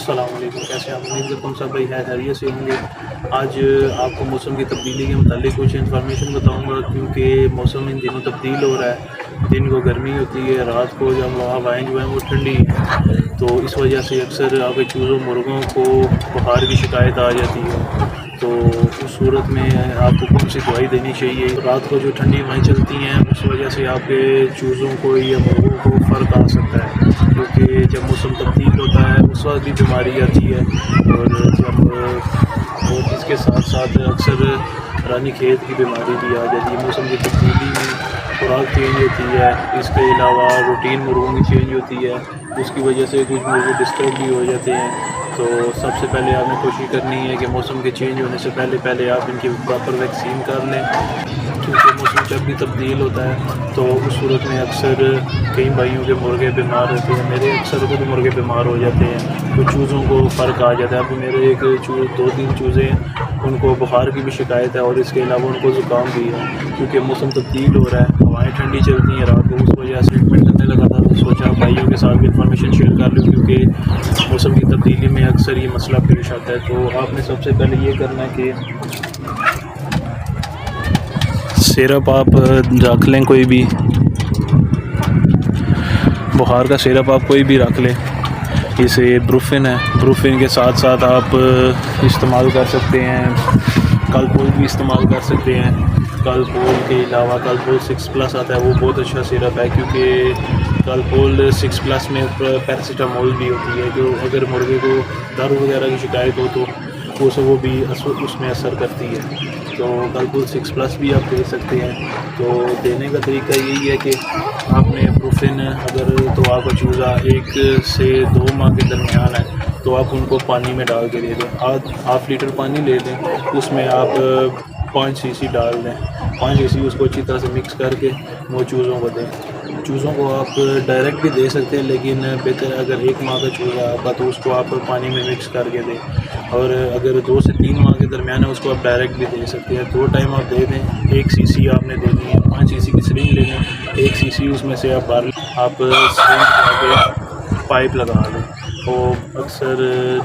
السلام علیکم، کیسے آپ؟ امید کرتا ہوں سب بھائی خیریت سے ہوں گے۔ آج آپ کو موسم کی تبدیلی کے متعلق کچھ انفارمیشن بتاؤں گا، کیونکہ موسم ان دنوں تبدیل ہو رہا ہے۔ دن کو گرمی ہوتی ہے، رات کو جب ہوائیں جو ہیں وہ ٹھنڈی، تو اس وجہ سے اکثر آپ کے چوزوں مرغوں کو بخار کی شکایت آ جاتی ہے۔ تو اس صورت میں آپ کو کون سی دوائی دینی چاہیے؟ رات کو جو ٹھنڈی ہوائیں چلتی ہیں اس وجہ سے آپ کے چوزوں کو یا مرغوں کو فرق آ سکتا ہے، کیونکہ جب موسم تبدیل ہوتا ہے اس وقت بھی بیماری آتی ہے۔ اور اس کے ساتھ ساتھ اکثر رانی کھیت کی بیماری بھی آ جاتی ہے۔ موسم کی تبدیلی میں خوراک چینج ہوتی ہے، اس کے علاوہ روٹین مرغوں کی چینج ہوتی ہے، اس کی وجہ سے کچھ مرغے ڈسٹرب بھی ہو جاتے ہیں۔ تو سب سے پہلے آپ نے کوشش کرنی ہے کہ موسم کے چینج ہونے سے پہلے آپ ان کی پراپر ویکسین کر لیں، کیونکہ موسم جب بھی تبدیل ہوتا ہے تو اس صورت میں اکثر کئی بھائیوں کے مرغے بیمار ہوتے ہیں۔ میرے اکثر خود مرغے بیمار ہو جاتے ہیں، کچھ چوزوں کو فرق آ جاتا ہے۔ اب میرے دو تین چوزے ہیں، ان کو بخار کی بھی شکایت ہے، اور اس کے علاوہ ان کو زکام بھی ہے، کیونکہ موسم تبدیل ہو رہا ہے، ہوائیں ٹھنڈی چلتی ہیں رات کو، اس وجہ سے ٹریٹمنٹ کرنے لگا تھا۔ تو سوچا بھائیوں کے ساتھ بھی انفارمیشن شیئر کر لوں، کیونکہ موسم کی تبدیلی میں اکثر یہ مسئلہ پیش آتا ہے۔ تو آپ نے سب سے پہلے یہ کرنا ہے کہ سیرپ آپ رکھ لیں، کوئی بھی بخار کا سیرپ آپ کوئی بھی رکھ لیں۔ جیسے بروفن ہے، بروفن کے ساتھ ساتھ آپ استعمال کر سکتے ہیں کلپول بھی استعمال کر سکتے ہیں۔ کلپول کے علاوہ کلپول 6+ آتا ہے، وہ بہت اچھا سیرپ ہے، کیونکہ کلپول 6+ میں پیراسیٹامول بھی ہوتی ہے، جو اگر مرغے کو درد وغیرہ کی شکایت ہو تو وہ بھی اس میں اثر کرتی ہے۔ تو کلپول 6+ بھی آپ دے سکتے ہیں۔ تو دینے کا طریقہ یہی ہے کہ آپ نے بروفن اگر تو آپ کا چوزا 1 سے 2 ماہ کے درمیان ہے تو آپ ان کو پانی میں ڈال کے دے دیں۔ ½ لیٹر پانی لے لیں، اس میں آپ 5 cc ڈال دیں، 5 cc اس کو اچھی طرح سے مکس کر کے وہ چوزوں کو دیں۔ چوزوں کو آپ ڈائریکٹ بھی دے سکتے ہیں، لیکن بہتر ہے اگر 1 ماہ کا چوزا ہے آپ کا تو اس کو آپ پانی میں مکس کر کے دیں، اور اگر 2 سے 3 ماہ کے درمیان ہے اس کو آپ ڈائریکٹ بھی دے سکتے ہیں۔ 2 ٹائم آپ دے دیں، 1 cc آپ نے دینی ہے، 5 cc کی سرنج لے لیں، 1 cc اس میں سے آپ سرنج لگا کے پائپ لگا دیں۔ تو اکثر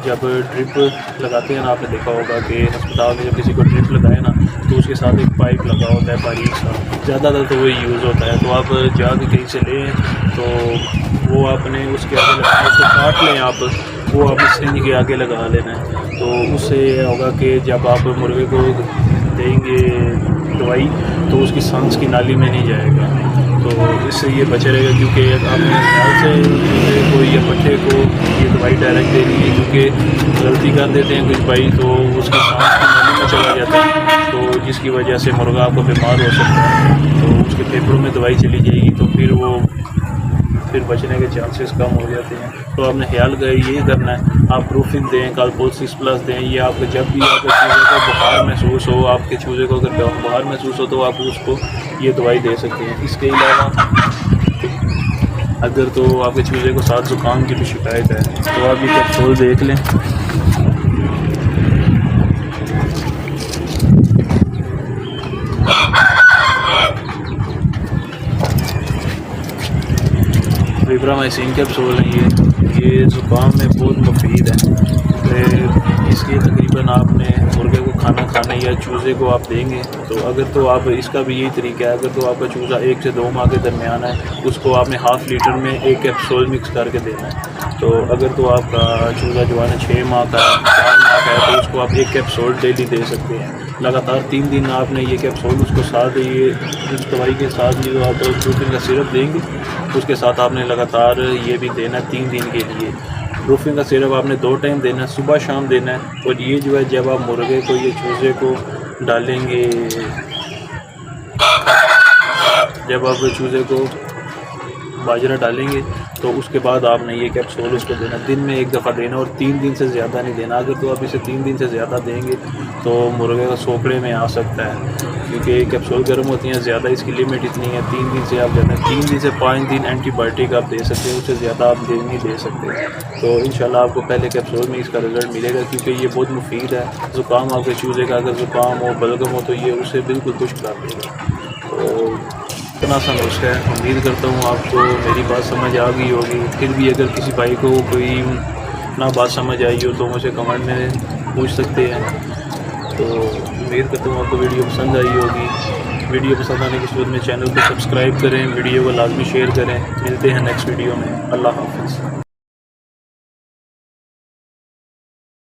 جب ڈرپ لگاتے ہیں نا، آپ نے دیکھا ہوگا کہ ہسپتال میں جب کسی کو ڈرپ لگائے نا تو اس کے ساتھ ایک پائپ لگا ہوتا ہے باریک سا، زیادہ تر تو وہی یوز ہوتا ہے۔ تو آپ جا کے کہیں سے لیں تو وہ آپ نے اس کے آگے لگانا، اس کو کاٹ لیں آپ، وہ آپ نے سرنج کے آگے لگا لینا ہے۔ تو اس سے یہ ہوگا کہ جب آپ مرغے کو دیں گے دوائی تو اس کی سانس کی نالی میں نہیں جائے گا، تو اس سے یہ بچے رہے گا، کیونکہ آپ نے خیال سے مرغے کو یا پٹھے کو یہ دوائی ڈائریکٹ دینی ہے، کیونکہ غلطی کر دیتے ہیں کچھ بھائی تو اس کی سانس کی نالی میں چلا جاتا ہے، تو جس کی وجہ سے مرغا آپ کو بیمار ہو سکتا ہے، تو اس کے پھیپھڑوں میں دوائی چلی جائے گی، تو پھر بچنے کے چانسز کم ہو جاتے ہیں۔ تو آپ نے خیال یہ کرنا ہے، آپ بروفن دیں، کلپول 6+ دیں، یہ آپ کو جب بھی آپ کے چوزے کو بخار محسوس ہو، آپ کے چوزے کو اگر بخار محسوس ہو تو آپ اس کو یہ دوائی دے سکتے ہیں۔ اس کے علاوہ اگر تو آپ کے چوزے کو ساتھ زکام کی بھی شکایت ہے تو آپ یہ کیپسول دیکھ لیں۔ ویبرامائسین کیپسول ہیں، یہ زکام میں بہت مفید ہے۔ اس کے تقریباً آپ نے مرغے کو کھانا کھانے یا چوزے کو آپ دیں گے تو اگر تو آپ اس کا بھی یہی طریقہ ہے، اگر تو آپ کا چوزا 1 سے 2 ماہ کے درمیان ہے اس کو آپ نے ½ لیٹر میں 1 کیپسول مکس کر کے دینا ہے۔ تو اگر تو آپ کا چوزا جو ہے 6 ماہ کا ہے، 4 ماہ کا ہے، تو اس کو آپ 1 کیپسول ڈیلی دے سکتے ہیں۔ لگاتار 3 دن آپ نے یہ کیپسول اس کو ساتھ اس دوائی کے ساتھ جو آپ بروفن کا سیرپ دیں گے اس کے ساتھ آپ نے لگاتار یہ بھی دینا ہے 3 دن کے لیے۔ بروفن کا سیرپ آپ نے 2 ٹائم دینا ہے، صبح شام دینا ہے، اور یہ جو ہے جب آپ مرغے کو یہ چوزے کو ڈالیں گے، جب آپ چوزے کو باجرہ ڈالیں گے تو اس کے بعد آپ نے یہ کیپسول اس کو دینا، دن میں 1 دفعہ دینا، اور 3 دن سے زیادہ نہیں دینا۔ اگر تو آپ اسے 3 دن سے زیادہ دیں گے تو مرغے کا سوکڑے میں آ سکتا ہے، کیونکہ کیپسول گرم ہوتی ہیں زیادہ، اس کی لمٹ اتنی ہے 3 دن سے آپ دینا، 3 دن سے 5 دن اینٹی بائیوٹک آپ دے سکتے ہیں، اس سے زیادہ آپ نہیں دے سکتے۔ تو انشاءاللہ آپ کو پہلے کیپسول میں اس کا رزلٹ ملے گا، کیونکہ یہ بہت مفید ہے۔ زکام آپ کے چوزے کا اگر زکام ہو، بلغم ہو، تو یہ اسے بالکل خشک کر دے گا۔ تو اتنا سا نسخہ ہے، امید کرتا ہوں آپ کو میری بات سمجھ آ گئی ہوگی۔ پھر بھی اگر کسی بھائی کو کوئی نہ بات سمجھ آئی ہو تو مجھے کمنٹ میں پوچھ سکتے ہیں. تو امید کرتا ہوں آپ کو ویڈیو پسند آئی ہوگی. ویڈیو پسند آنے کی صورت میں چینل کو سبسکرائب کریں, ویڈیو کو لازمی شیئر کریں. ملتے ہیں نیکسٹ ویڈیو میں. اللہ حافظ.